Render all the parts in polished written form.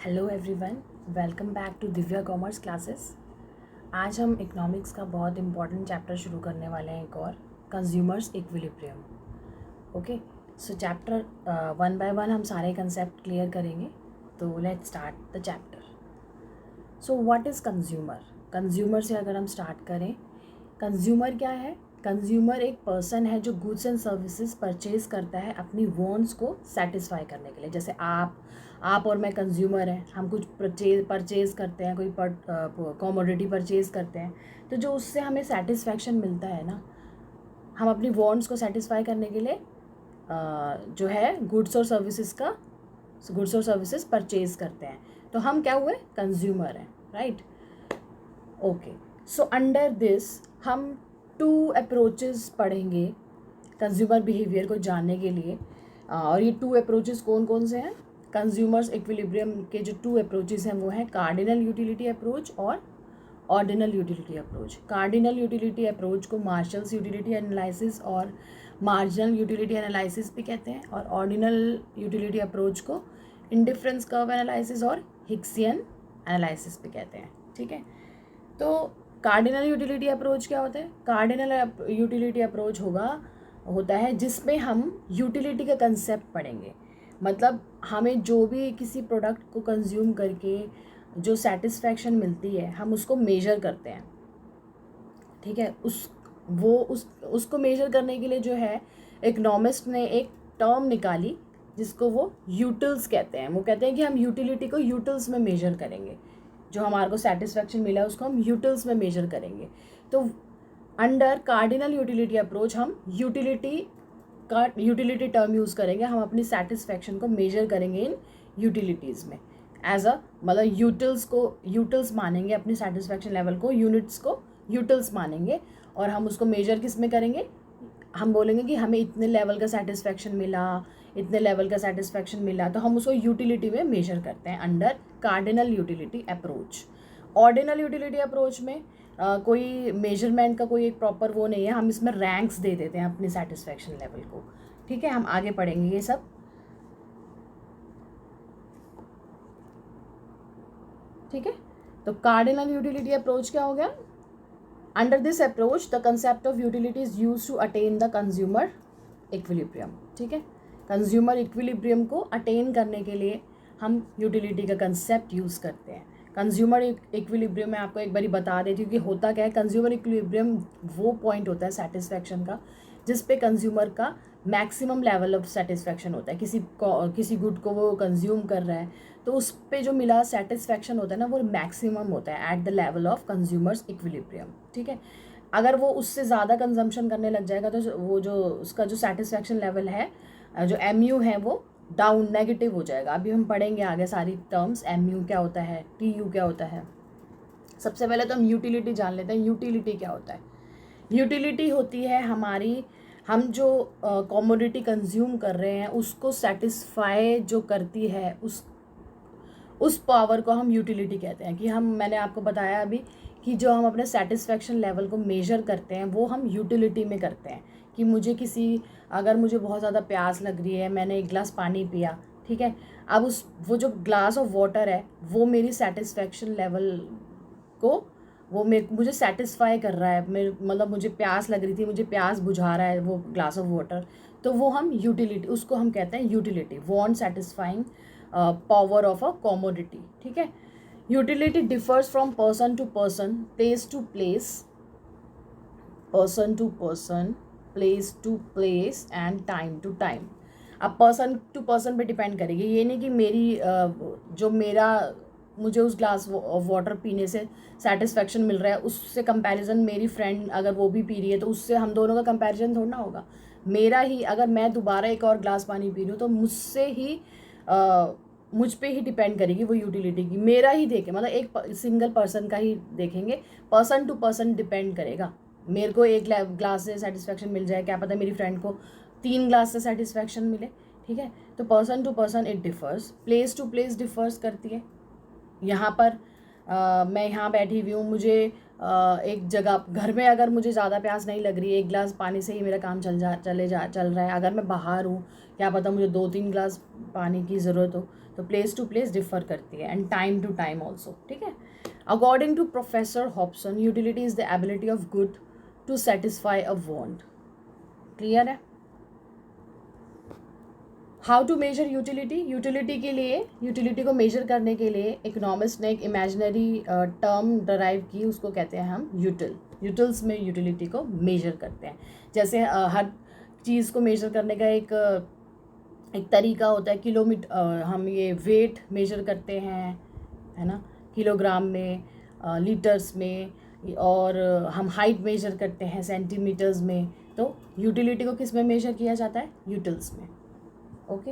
Hello everyone, welcome back to Divya commerce classes. आज हम economics का बहुत इंपॉर्टेंट चैप्टर शुरू करने वाले हैं, एक और consumers equilibrium. Okay, so chapter one by one हम सारे कंसेप्ट क्लियर करेंगे। तो let's start the chapter. So what is consumer? Consumer से अगर हम स्टार्ट करें, कंज्यूमर क्या है? कंज्यूमर एक पर्सन है जो गुड्स एंड सर्विसेज परचेज करता है अपनी वॉन्ट्स को सेटिस्फाई करने के लिए। जैसे आप और मैं कंज्यूमर हैं, हम कुछ परचेज करते हैं, कोई कॉमोडिटी परचेज करते हैं, तो जो उससे हमें सेटिस्फैक्शन मिलता है ना, हम अपनी वॉन्ट्स को सेटिस्फाई करने के लिए जो है गुड्स और सर्विसेज परचेज करते हैं। तो हम क्या हुए? कंज्यूमर हैं, right? Okay, so under this हम 2 अप्रोचेस पढ़ेंगे कंज्यूमर बिहेवियर को जानने के लिए। और ये 2 अप्रोचेस कौन कौन से हैं? कंज्यूमर्स इक्विलिब्रियम के जो 2 अप्रोचेस हैं वो हैं कार्डिनल यूटिलिटी अप्रोच और ordinal utility approach. Cardinal utility approach को मार्शल्स यूटिलिटी एनालिसिस और मार्जिनल यूटिलिटी एनालिसिस भी कहते हैं, और ऑर्डिनल यूटिलिटी अप्रोच को इंडिफरेंस कर्व एनालिसिस और हिक्सियन एनालिसिस भी कहते हैं। ठीक है, तो कार्डिनल यूटिलिटी अप्रोच क्या होता है? कार्डिनल यूटिलिटी अप्रोच होता है जिसमें हम यूटिलिटी का कंसेप्ट पढ़ेंगे। मतलब हमें जो भी किसी प्रोडक्ट को कंज्यूम करके जो सेटिस्फैक्शन मिलती है, हम उसको मेजर करते हैं। ठीक है, उसको मेजर करने के लिए जो है इकोनॉमिस्ट ने एक टर्म निकाली जिसको वो यूटिल्स कहते हैं। वो कहते हैं कि हम यूटिलिटी को यूटिल्स में मेजर करेंगे। जो हमारे को सेटिस्फैक्शन मिला है उसको हम यूटिल्स में मेजर करेंगे। तो अंडर कार्डिनल यूटिलिटी अप्रोच हम यूटिलिटी टर्म यूज़ करेंगे। हम अपनी सेटिस्फैक्शन को मेजर करेंगे इन यूटिलिटीज़ में एज अ, मतलब यूटिल्स मानेंगे अपनी सेटिस्फैक्शन लेवल को, यूनिट्स को यूटिल्स मानेंगे। और हम उसको मेजर किस में करेंगे? हम बोलेंगे कि हमें इतने लेवल का सेटिस्फैक्शन मिला, इतने लेवल का सेटिस्फैक्शन मिला, तो हम उसको यूटिलिटी में मेजर करते हैं under cardinal utility approach. Ordinal utility approach में कोई मेजरमेंट का कोई एक प्रॉपर वो नहीं है, हम इसमें रैंक्स दे देते हैं अपनी सेटिस्फैक्शन लेवल को। ठीक है, हम आगे पढ़ेंगे ये सब। ठीक है, तो कार्डिनल यूटिलिटी अप्रोच क्या हो गया? Under this approach the concept of utility is use to attain the consumer equilibrium. ठीक है, कंज्यूमर इक्विलिब्रियम को अटेन करने के लिए हम यूटिलिटी का कंसेप्ट यूज़ करते हैं। कंज्यूमर इक्विलिब्रियम मैं आपको एक बारी बता देती हूँ कि होता क्या है। कंज्यूमर इक्विलिब्रियम वो पॉइंट होता है सेटिस्फैक्शन का जिस पे कंज्यूमर का मैक्सिमम लेवल ऑफ सेटिस्फैक्शन होता है। किसी गुड को वो कंज्यूम कर रहा है तो उस पे जो मिला सेटिस्फैक्शन होता है ना, वो मैक्सिमम होता है at the level of consumers equilibrium. ठीक है, अगर वो उससे ज़्यादा कंजम्पशन करने लग जाएगा तो वो जो उसका जो सेटिस्फैक्शन लेवल है, जो MU है, वो डाउन नेगेटिव हो जाएगा। अभी हम पढ़ेंगे आगे सारी टर्म्स, MU क्या होता है, TU क्या होता है। सबसे पहले तो हम यूटिलिटी जान लेते हैं। यूटिलिटी क्या होता है? यूटिलिटी होती है हम जो कॉमोडिटी कंज्यूम कर रहे हैं उसको सेटिस्फाई जो करती है, उस पावर को हम यूटिलिटी कहते हैं। कि मैंने आपको बताया अभी कि जो हम अपने सेटिस्फैक्शन लेवल को मेजर करते हैं वो हम यूटिलिटी में करते हैं। कि अगर मुझे बहुत ज़्यादा प्यास लग रही है, मैंने एक गिलास पानी पिया, ठीक है, अब वो जो ग्लास ऑफ वाटर है वो मेरी सेटिस्फैक्शन लेवल को मुझे सेटिस्फाई कर रहा है। मतलब मुझे प्यास लग रही थी, मुझे प्यास बुझा रहा है वो ग्लास ऑफ वाटर, तो वो हम यूटिलिटी, उसको हम कहते हैं utility, want satisfying power of a commodity. ठीक है, utility differs from person to person, place to place, person to person, place to place and time to time. अब पर्सन टू पर्सन पे डिपेंड करेगी। ये नहीं कि मुझे उस ग्लास ऑफ वाटर पीने से सेटिस्फैक्शन मिल रहा है, उससे कंपैरिजन मेरी फ्रेंड अगर वो भी पी रही है तो उससे हम दोनों का कंपैरिजन थोड़ा ना होगा। अगर मैं दोबारा एक और ग्लास पानी पी रही हूँ तो मुझ पे ही डिपेंड करेगी वो यूटिलिटी की। मेरा ही देखें, मतलब एक सिंगल पर्सन का ही देखेंगे, पर्सन टू पर्सन डिपेंड करेगा। मेरे को एक ग्लास से सेटिस्फैक्शन मिल जाए, क्या पता मेरी फ्रेंड को 3 ग्लास से सेटिस्फैक्शन मिले। ठीक है, तो person to person it differs, place to place differs करती है। यहाँ पर मैं यहाँ बैठी हुई हूँ, मुझे एक जगह घर में अगर मुझे ज़्यादा प्यास नहीं लग रही है, 1 गिलास पानी से ही मेरा काम चल रहा है। अगर मैं बाहर हूँ, क्या पता मुझे 2-3 गिलास पानी की ज़रूरत हो, तो प्लेस टू प्लेस डिफर करती है and time to time also, ठीक है। According to professor Hobson, utility is the ability of good to satisfy a want. Clear है। How to measure utility, utility के लिए, यूटिलिटी को मेजर करने के लिए इकोनॉमिस्ट ने एक इमेजिनरी टर्म डराइव की, उसको कहते हैं हम यूटिल। यूटिल्स में यूटिलिटी को मेजर करते हैं। जैसे हर चीज़ को मेजर करने का एक तरीका होता है, किलोमीटर, हम ये वेट मेजर करते हैं, है ना, किलोग्राम में, लीटर्स में, और हम हाइट मेजर करते हैं सेंटीमीटर्स में। तो यूटिलिटी को किस में मेजर किया जाता है? यूटिल्स में। ओके,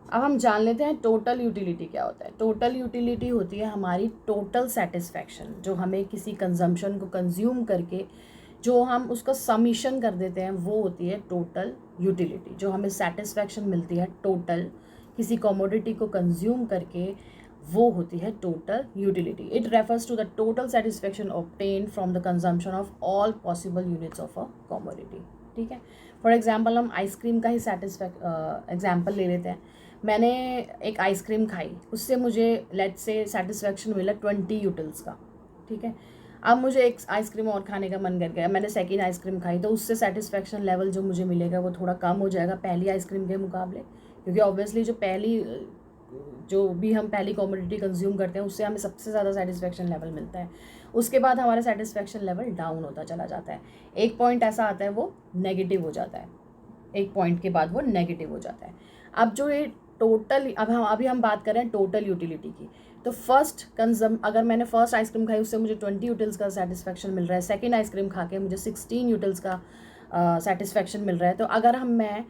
अब हम जान लेते हैं टोटल यूटिलिटी क्या होता है। टोटल यूटिलिटी होती है हमारी टोटल सेटिस्फैक्शन, जो हमें किसी कंजम्पशन को कंज्यूम करके जो हम उसका समीशन कर देते हैं, वो होती है टोटल यूटिलिटी। जो हमें सेटिस्फैक्शन मिलती है टोटल किसी कमोडिटी को कंज्यूम करके, वो होती है total utility. It refers to the total satisfaction obtained from the consumption of all possible units of a commodity, ठीक है। फॉर एग्जाम्पल हम आइसक्रीम का ही एग्जाम्पल ले लेते हैं। मैंने एक आइसक्रीम खाई, उससे मुझे लेट्स से सेटिस्फैक्शन मिला 20 यूटिल्स का, ठीक है। अब मुझे एक आइसक्रीम और खाने का मन कर गया, मैंने सेकेंड आइसक्रीम खाई, तो उससे सेटिस्फैक्शन लेवल जो मुझे मिलेगा वो थोड़ा कम हो जाएगा पहली आइसक्रीम के मुकाबले, क्योंकि ऑब्वियसली जो भी हम पहली कमोडिटी कंज्यूम करते हैं उससे हमें सबसे ज़्यादा सेटिस्फैक्शन लेवल मिलता है। उसके बाद हमारा सेटिस्फैक्शन लेवल डाउन होता चला जाता है। एक पॉइंट ऐसा आता है वो नेगेटिव हो जाता है, एक पॉइंट के बाद वो नेगेटिव हो जाता है। अब जो ये टोटल, अभी हम बात कर रहे हैं टोटल यूटिलिटी की। तो अगर मैंने फर्स्ट आइसक्रीम खाई, उससे मुझे 20 यूटिल्स का सेटिस्फैक्शन मिल रहा है, सेकेंड आइसक्रीम खा के मुझे 16 यूटिल्स का सेटिस्फैक्शन मिल रहा है। तो अगर मैं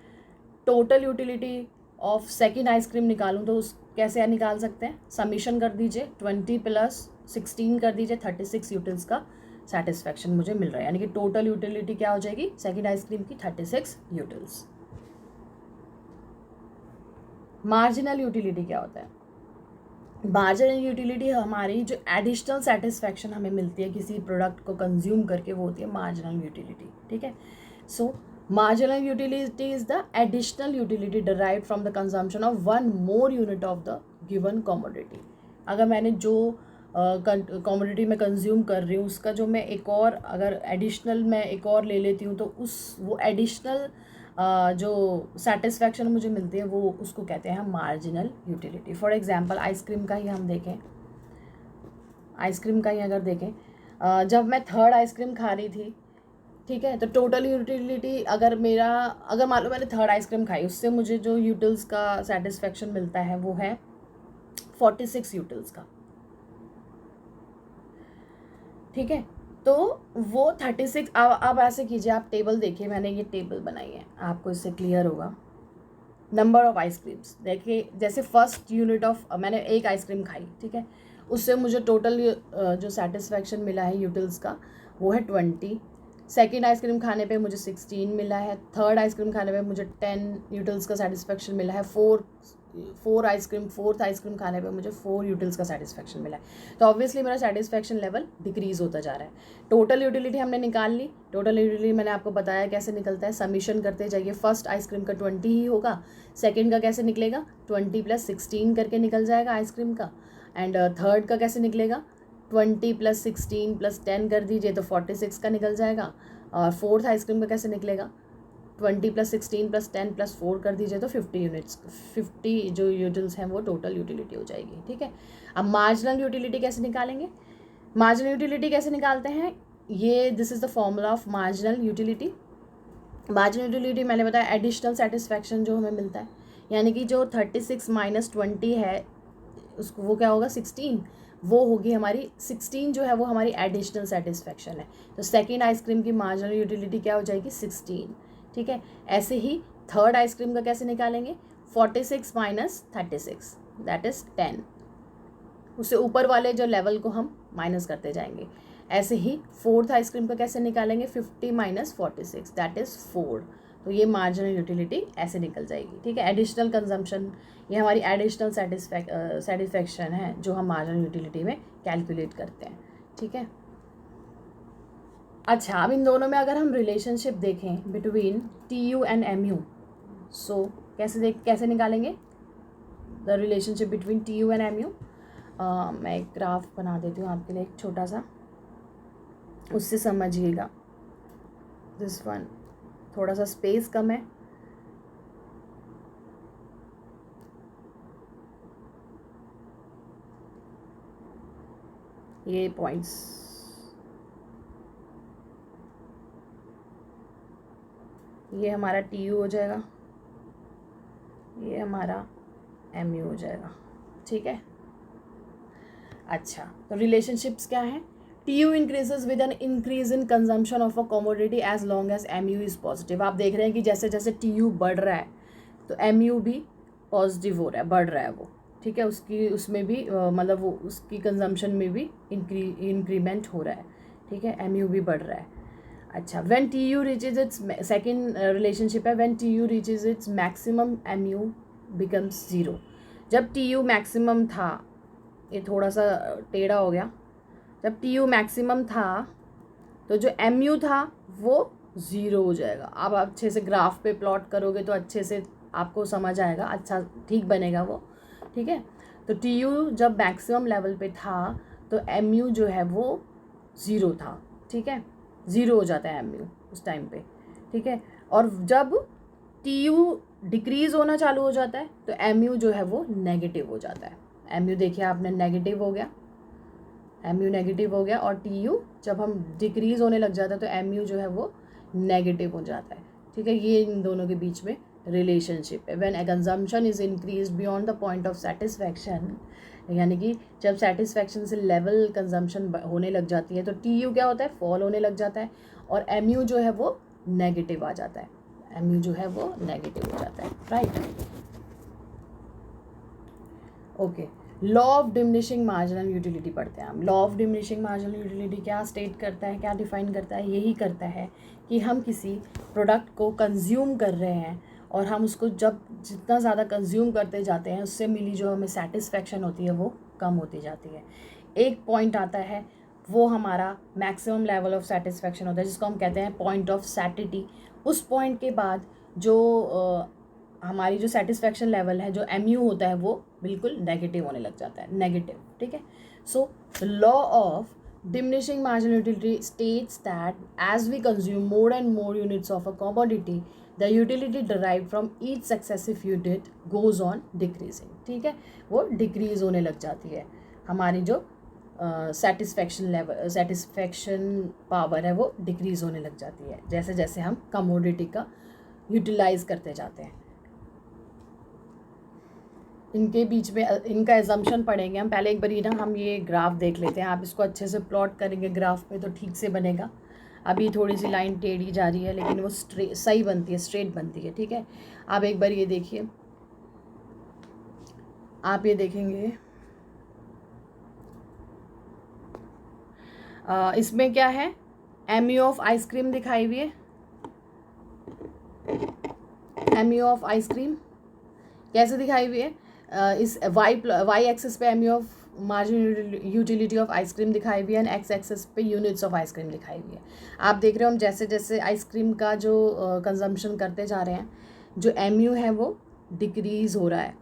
total utility of second ice cream निकालूं तो उस कैसे निकाल सकते हैं? समीशन कर दीजिए, 20 + 16 कर दीजिए, 36 यूटिल्स का सेटिस्फैक्शन मुझे मिल रहा है। यानी कि टोटल यूटिलिटी क्या हो जाएगी सेकेंड आइसक्रीम की? 36 यूटिल्स। मार्जिनल यूटिलिटी क्या होता है? मार्जिनल यूटिलिटी हमारी जो एडिशनल सेटिस्फैक्शन हमें मिलती है किसी प्रोडक्ट को कंज्यूम करके, वो होती है मार्जिनल यूटिलिटी, ठीक है। सो marginal utility is the additional utility derived from the consumption of one more unit of the given commodity। अगर मैंने जो कमोडिटी में कंज्यूम कर रही हूँ उसका जो मैं एक और अगर एडिशनल मैं एक और ले लेती हूँ, तो वो एडिशनल जो सेटिस्फैक्शन मुझे मिलती है वो उसको कहते हैं हम marginal utility. For example ice cream का ही हम देखें, आइसक्रीम का ही अगर देखें, जब मैं थर्ड आइसक्रीम खा रही थी, ठीक है, तो टोटल यूटिलिटी अगर मान लो मैंने थर्ड आइसक्रीम खाई, उससे मुझे जो यूटिल्स का सेटिस्फैक्शन मिलता है वो है 46 यूटिल्स का, ठीक है। तो वो 36, अब ऐसे कीजिए, आप टेबल देखिए, मैंने ये टेबल बनाई है, आपको इससे क्लियर होगा। नंबर ऑफ आइसक्रीम्स देखिए, जैसे फर्स्ट यूनिट ऑफ मैंने एक आइसक्रीम खाई, ठीक है, उससे मुझे टोटल जो सेटिस्फैक्शन मिला है यूटिल्स का वो है 20। सेकेंड आइसक्रीम खाने पे मुझे 16 मिला है। थर्ड आइसक्रीम खाने पे मुझे 10 यूटिल्स का सेटिस्फैक्शन मिला है। फोर्थ आइसक्रीम खाने पे मुझे 4 यूटिल्स का सेटिस्फैक्शन मिला है। तो ऑब्वियसली मेरा सेटिस्फैक्शन लेवल डिक्रीज़ होता जा रहा है। टोटल यूटिलिटी हमने निकाल ली। टोटल यूटिलिटी मैंने आपको बताया कैसे निकलता है, समीशन करते जाइए। फर्स्ट आइसक्रीम का 20 ही होगा, सेकेंड का कैसे निकलेगा? 20 + 16 करके निकल जाएगा आइसक्रीम का। एंड थर्ड का कैसे निकलेगा? 20 + 16 + 10 कर दीजिए तो 46 का निकल जाएगा। और फोर्थ आइसक्रीम का कैसे निकलेगा? 20 + 16 + 10 + 4 कर दीजिए तो 50 जो यूटिल्स हैं वो टोटल यूटिलिटी हो जाएगी, ठीक है। अब मार्जिनल यूटिलिटी कैसे निकालेंगे? मार्जिनल यूटिलिटी कैसे निकालते हैं? This is the formula of marginal utility. Marginal utility मैंने बताया एडिशनल सेटिस्फैक्शन जो हमें मिलता है, यानी कि जो 36 - 20 है उसको वो क्या होगा? 16, वो होगी हमारी 16 जो है वो हमारी एडिशनल सेटिस्फैक्शन है। तो सेकेंड आइसक्रीम की मार्जिनल यूटिलिटी क्या हो जाएगी? 16, ठीक है। ऐसे ही थर्ड आइसक्रीम का कैसे निकालेंगे? 46 - 36 दैट इज़ 10। उससे ऊपर वाले जो लेवल को हम माइनस करते जाएंगे। ऐसे ही फोर्थ आइसक्रीम का कैसे निकालेंगे? 50 - 46 दैट इज़ 4। तो ये मार्जिनल यूटिलिटी ऐसे निकल जाएगी, ठीक है। एडिशनल कंजम्पशन, ये हमारी एडिशनल सेटिस्फैक्शन है जो हम मार्जिनल यूटिलिटी में कैलकुलेट करते हैं, ठीक है। अच्छा, अब इन दोनों में अगर हम रिलेशनशिप देखें between TU and MU, so कैसे निकालेंगे the relationship between T U and M U? मैं एक ग्राफ बना देती हूँ आपके लिए, एक छोटा सा, उससे समझिएगा। दिस वन, थोड़ा सा स्पेस कम है। ये पॉइंट्स, ये हमारा टी यू हो जाएगा, ये हमारा एम यू हो जाएगा, ठीक है। अच्छा, तो रिलेशनशिप्स क्या है? T U increases with an increase in consumption of a commodity as long as M U is positive. आप देख रहे हैं कि जैसे जैसे टी यू बढ़ रहा है तो एम यू भी पॉजिटिव हो रहा है, बढ़ रहा है वो, ठीक है। उसमें भी मतलब वो उसकी कंजम्पशन में भी इंक्रीमेंट हो रहा है, ठीक है, एम यू भी बढ़ रहा है। अच्छा, when T U reaches its, second relationship है, when T U reaches its maximum M U becomes zero. जब टी यू मैक्सिमम था, ये थोड़ा सा टेढ़ा हो गया, जब टी यू मैक्सिमम था तो जो एम यू था वो ज़ीरो हो जाएगा। आप अच्छे से ग्राफ पे प्लॉट करोगे तो अच्छे से आपको समझ आएगा, अच्छा ठीक बनेगा वो, ठीक है। तो टी यू जब मैक्सिमम लेवल पे था तो एम यू जो है वो ज़ीरो था, ठीक है, ज़ीरो हो जाता है एम यू उस टाइम पे, ठीक है। और जब टी यू डिक्रीज़ होना चालू हो जाता है तो एम यू जो है वो नेगेटिव हो जाता है। एम यू देखिए आपने, नेगेटिव हो गया, एम यू नेगेटिव हो गया, और टी यू जब हम डिक्रीज़ होने लग जाता है तो एम यू जो है वो नेगेटिव हो जाता है, ठीक है। ये इन दोनों के बीच में रिलेशनशिप है। When A consumption is increase beyond the point of satisfaction, यानी कि जब सेटिस्फैक्शन से लेवल कंजम्पशन होने लग जाती है तो टी यू क्या होता है, फॉल होने लग जाता है, और एम यू जो है वो नेगेटिव आ जाता है, एम यू जो है वो नेगेटिव हो जाता है, right. Okay, law of diminishing marginal utility पढ़ते हैं हम। Law of diminishing marginal utility क्या स्टेट करता है, क्या डिफाइन करता है? यही करता है कि हम किसी प्रोडक्ट को कंज्यूम कर रहे हैं और हम उसको जब जितना ज़्यादा कंज्यूम करते जाते हैं उससे मिली जो हमें सेटिस्फैक्शन होती है वो कम होती जाती है। एक पॉइंट आता है, वो हमारा मैक्सिमम लेवल ऑफ सेटिस्फैक्शन होता है, जिसको हम कहते हैं पॉइंट ऑफ सैटिटी। उस पॉइंट के बाद जो हमारी जो सेटिस्फैक्शन लेवल है, जो एम यू होता है, वो बिल्कुल नेगेटिव होने लग जाता है, नेगेटिव, ठीक है। So the law of diminishing marginal utility states that as we consume more and more units of a commodity, the utility derived from each successive unit goes on decreasing, ठीक है, वो decrease होने लग जाती है। हमारी जो सेटिस्फैक्शन लेवल, सेटिस्फैक्शन पावर है वो डिक्रीज होने लग जाती है जैसे जैसे हम कमोडिटी का यूटिलाइज करते जाते हैं। इनके बीच में इनका एजम्पशन पढ़ेंगे हम। पहले एक बार ना हम ये ग्राफ देख लेते हैं, आप इसको अच्छे से प्लॉट करेंगे ग्राफ पे तो ठीक से बनेगा। अभी थोड़ी सी लाइन टेढ़ी जा रही है लेकिन वो सही बनती है, स्ट्रेट बनती है, ठीक है। आप एक बार ये देखिए, आप ये देखेंगे इसमें क्या है, एम यू ऑफ आइसक्रीम दिखाई हुई है। एम यू ऑफ आइसक्रीम कैसे दिखाई हुई है? इस वाई एक्सेस पे M U of marginal utility of ice cream दिखाई हुई है, एंड एक्स एक्सेस पे यूनिट्स ऑफ आइसक्रीम दिखाई हुई है। आप देख रहे हो हम जैसे जैसे आइसक्रीम का जो कंजम्पशन करते जा रहे हैं, जो एम यू है वो डिक्रीज़ हो रहा है।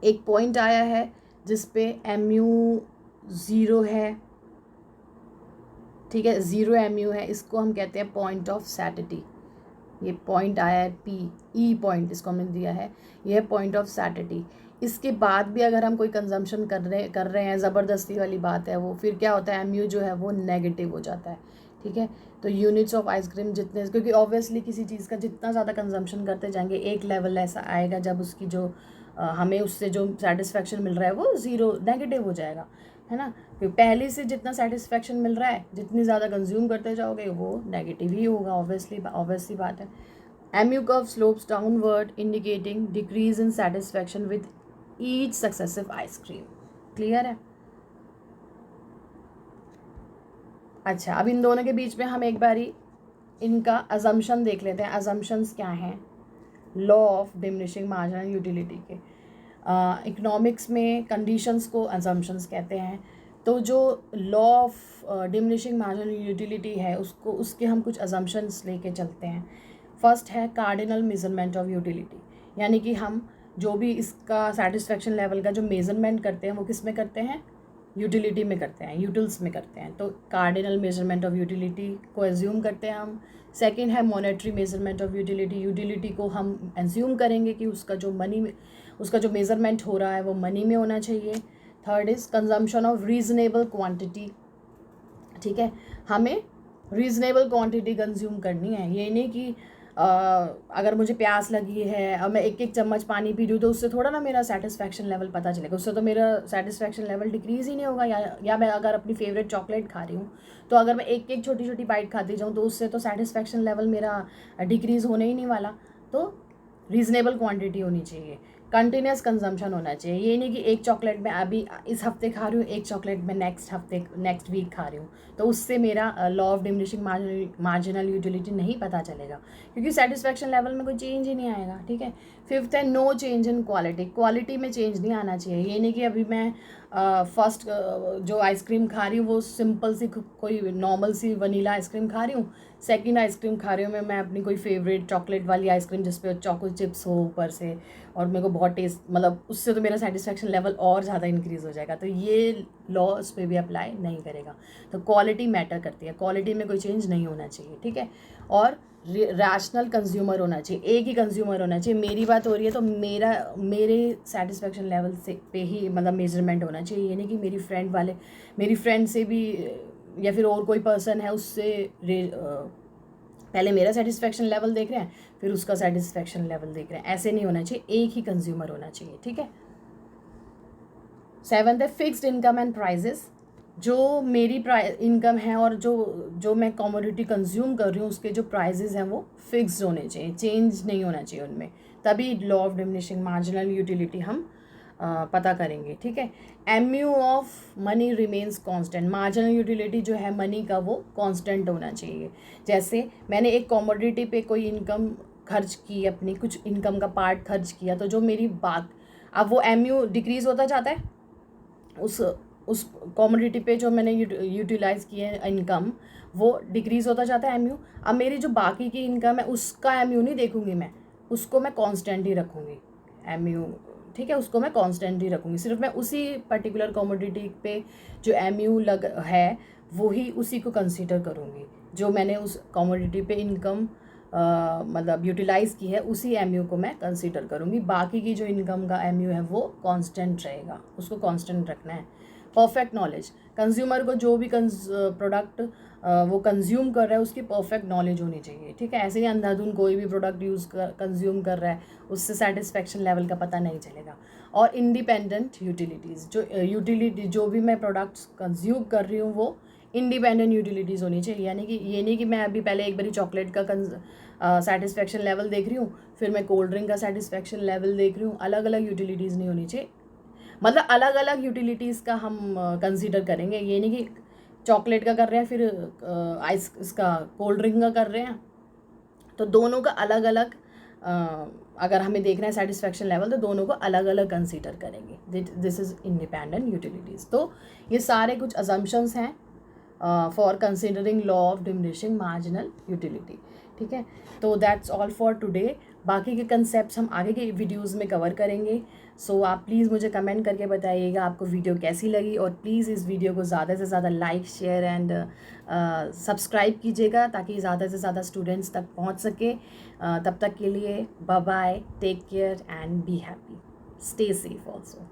एक पॉइंट आया है जिस पे एम यू ज़ीरो है, ठीक है, ज़ीरो एम यू है, इसको हम कहते हैं पॉइंट ऑफ सैटिटी। ये पॉइंट आया है पी ई पॉइंट, इसको हमने दिया है, ये है पॉइंट ऑफ सैटिटी। इसके बाद भी अगर हम कोई कंजम्पशन कर रहे हैं, ज़बरदस्ती वाली बात है वो, फिर क्या होता है, एम यू जो है वो नेगेटिव हो जाता है, ठीक है। तो यूनिट्स ऑफ आइसक्रीम जितने, क्योंकि ऑब्वियसली किसी चीज़ का जितना ज़्यादा कंजम्पशन करते जाएंगे एक लेवल ऐसा आएगा जब उसकी जो हमें उससे जो सेटिस्फैक्शन मिल रहा है वो ज़ीरो नेगेटिव हो जाएगा, है ना। क्योंकि पहले से जितना सेटिस्फैक्शन मिल रहा है, जितनी ज़्यादा कंज्यूम करते जाओगे वो नेगेटिव ही होगा, ऑब्वियसली बात है। M U curve slopes downward indicating decrease in satisfaction with each successive ice cream. Clear है? अच्छा, अब इन दोनों के बीच में हम एक बारी इनका अजम्पशन देख लेते हैं। अजम्पशंस क्या हैं law of diminishing marginal utility के? इकोनॉमिक्स में कंडीशंस को अजम्पशंस कहते हैं। तो जो law of diminishing marginal utility है उसके हम कुछ अजम्पशंस लेके चलते हैं। फर्स्ट है कार्डिनल मेजरमेंट ऑफ यूटिलिटी। यानी कि हम जो भी इसका सेटिस्फेक्शन लेवल का जो मेजरमेंट करते हैं वो किस में करते हैं, यूटिलिटी में करते हैं, यूटिल्स में करते हैं। तो कार्डिनल मेजरमेंट ऑफ यूटिलिटी को एज्यूम करते हैं हम। सेकंड है monetary measurement of utility, utility को हम एज्यूम करेंगे कि उसका जो मेजरमेंट हो रहा है वो मनी में होना चाहिए। Third is consumption of reasonable quantity, ठीक है, हमें रीज़नेबल क्वांटिटी कंज्यूम करनी है। ये नहीं कि अगर मुझे प्यास लगी है और मैं एक एक चम्मच पानी पी रही हूँ तो उससे थोड़ा ना मेरा सेटिस्फेक्शन लेवल पता चलेगा, उससे तो मेरा सेटिस्फेक्शन लेवल डिक्रीज़ ही नहीं होगा। या मैं अगर अपनी फेवरेट चॉकलेट खा रही हूँ तो अगर मैं एक एक छोटी छोटी बाइट खाती जाऊँ तो उससे तो सेटिस्फेक्शन लेवल मेरा डिक्रीज़ होने ही नहीं वाला। तो रीज़नेबल क्वांटिटी होनी चाहिए, कंटिन्यूस कंजम्पशन होना चाहिए। ये नहीं कि एक चॉकलेट मैं अभी इस हफ्ते खा रही हूँ, एक चॉकलेट मैं नेक्स्ट वीक खा रही हूँ, तो उससे मेरा law of diminishing marginal utility नहीं पता चलेगा, क्योंकि सेटिस्फेक्शन लेवल में कोई चेंज ही नहीं आएगा। ठीक है। फिफ्थ है no change in quality, quality में चेंज नहीं आना चाहिए। ये नहीं कि अभी मैं फर्स्ट जो आइसक्रीम खा रही हूँ वो सिंपल सी कोई नॉर्मल सी वनीला आइसक्रीम खा रही हूँ, सेकंड आइसक्रीम खा रही हूँ मैं अपनी कोई फेवरेट चॉकलेट वाली आइसक्रीम जिस पे चॉको चिप्स हो ऊपर से और मेरे को बहुत टेस्ट, मतलब उससे तो मेरा सेटिस्फेक्शन लेवल और ज़्यादा इंक्रीज़ हो जाएगा। तो ये लॉ उस पर भी अप्लाई नहीं करेगा। तो क्वालिटी मैटर करती है, क्वालिटी में कोई चेंज नहीं होना चाहिए। ठीक है। और रैशनल कंज्यूमर होना चाहिए, एक ही कंज्यूमर होना चाहिए। मेरी बात हो रही है तो मेरे सेटिस्फेक्शन लेवल से पे ही मतलब मेजरमेंट होना चाहिए। ये नहीं कि मेरी फ्रेंड से भी या फिर और कोई पर्सन है उससे पहले मेरा सेटिस्फेक्शन लेवल देख रहे हैं फिर उसका सेटिस्फेक्शन लेवल देख रहे हैं, ऐसे नहीं होना चाहिए, एक ही कंज्यूमर होना चाहिए। ठीक है। सेवंथ है फिक्स्ड इनकम एंड प्राइजेस, जो मेरी इनकम है और जो मैं कमोडिटी कंज्यूम कर रही हूँ उसके जो प्राइजेस हैं वो फिक्स्ड होने चाहिए, चेंज नहीं होना चाहिए उनमें, तभी law of diminishing marginal utility हम पता करेंगे। ठीक है। MU of money remains constant, marginal utility जो है मनी का वो कांस्टेंट होना चाहिए। जैसे मैंने एक कमोडिटी पे कोई इनकम खर्च की, अपनी कुछ इनकम का पार्ट खर्च किया, तो जो मेरी अब वो एमयू डिक्रीज़ होता जाता है उस कमोडिटी पे जो मैंने यूटिलाइज़ की है इनकम, वो डिक्रीज़ होता जाता है एमयू। अब मेरी जो बाकी की इनकम है उसका एमयू नहीं देखूंगी मैं, उसको मैं कांस्टेंट ही रखूँगी एमयू। ठीक है। उसको मैं कांस्टेंट ही रखूँगी, सिर्फ मैं उसी पर्टिकुलर कमोडिटी पे जो एमयू है वो ही उसी को कंसीडर करूँगी, जो मैंने उस कमोडिटी पे इनकम मतलब यूटिलाइज़ की है उसी एमयू को मैं कंसीडर करूँगी। बाकी की जो इनकम का एमयू है वो कांस्टेंट रहेगा, उसको कांस्टेंट रखना है। परफेक्ट नॉलेज, कंज्यूमर को जो भी प्रोडक्ट वो कंज्यूम कर रहा है उसकी परफेक्ट नॉलेज होनी चाहिए। ठीक है। ऐसे ही अंधाधुन कोई भी प्रोडक्ट कंज्यूम कर रहा है उससे सेटिस्फेक्शन लेवल का पता नहीं चलेगा। और इंडिपेंडेंट यूटिलिटीज़, जो भी मैं प्रोडक्ट्स कंज्यूम कर रही हूँ वो इंडिपेंडेंट यूटिलिटीज़ होनी चाहिए। यानी कि ये नहीं कि मैं अभी पहले एक बारी चॉकलेट का सेटिस्फेक्शन लेवल देख रही हूँ फिर मैं कोल्ड ड्रिंक का सेटिस्फेक्शन लेवल देख रही हूँ, अलग अलग यूटिलिटीज़ नहीं होनी चाहिए। मतलब अलग अलग यूटिलिटीज़ का हम कंसीडर करेंगे, ये नहीं कि चॉकलेट का कर रहे हैं फिर इसका कोल्ड ड्रिंक का कर रहे हैं, तो दोनों का अलग अलग अगर हमें देखना है सेटिस्फेक्शन लेवल तो दोनों को अलग अलग कंसीडर करेंगे। This is independent utilities. तो ये सारे कुछ अजम्पशंस हैं for considering law of diminishing marginal utility. ठीक है। तो दैट्स ऑल फॉर टुडे। बाकी के कंसेप्ट्स हम आगे के वीडियोस में कवर करेंगे। सो आप प्लीज़ मुझे कमेंट करके बताइएगा आपको वीडियो कैसी लगी, और प्लीज़ इस वीडियो को ज़्यादा से ज़्यादा लाइक शेयर एंड सब्सक्राइब कीजिएगा ताकि ज़्यादा से ज़्यादा स्टूडेंट्स तक पहुंच सके। तब तक के लिए bye bye, take care and be happy, stay safe also.